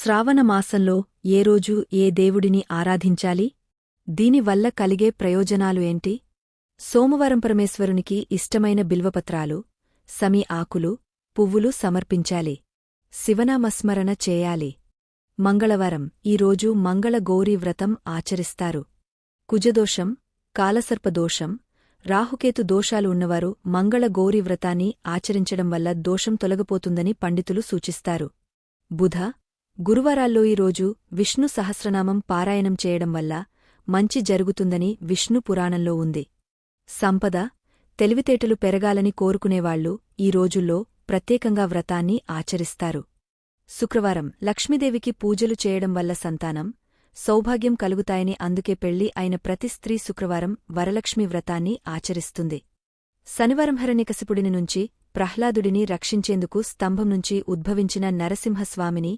శ్రావణమాసంలో ఏ రోజు ఏ దేవుడిని ఆరాధించాలి? దీనివల్ల కలిగే ప్రయోజనాలు ఏంటి? సోమవారం పరమేశ్వరునికి ఇష్టమైన బిల్వపత్రాలు, సమీ ఆకులు, పువ్వులు సమర్పించాలి. శివనామస్మరణ చేయాలి. మంగళవారం ఈరోజు మంగళగౌరీ వ్రతం ఆచరిస్తారు. కుజదోషం, కాలసర్పదోషం, రాహుకేతు దోషాలు ఉన్నవారు మంగళగౌరీ వ్రతాన్ని ఆచరించడం వల్ల దోషం తొలగిపోతుందని పండితులు సూచిస్తారు. బుధ, గురువారాల్లో ఈరోజు విష్ణు సహస్రనామం పారాయణం చేయడం వల్ల మంచి జరుగుతుందని విష్ణు పురాణంలో ఉంది. సంపద, తెలివితేటలు పెరగాలని కోరుకునేవాళ్లు ఈ రోజుల్లో ప్రత్యేకంగా వ్రతాన్ని ఆచరిస్తారు. శుక్రవారం లక్ష్మీదేవికి పూజలు చేయడం వల్ల సంతానం, సౌభాగ్యం కలుగుతాయని అందుకే పెళ్లి అయిన ప్రతి స్త్రీ శుక్రవారం వరలక్ష్మి వ్రతాన్ని ఆచరిస్తుంది. శనివారం హిరణ్యకశిపుడిని నుంచి ప్రహ్లాదుడిని రక్షించేందుకు స్తంభం నుంచి ఉద్భవించిన నరసింహస్వామిని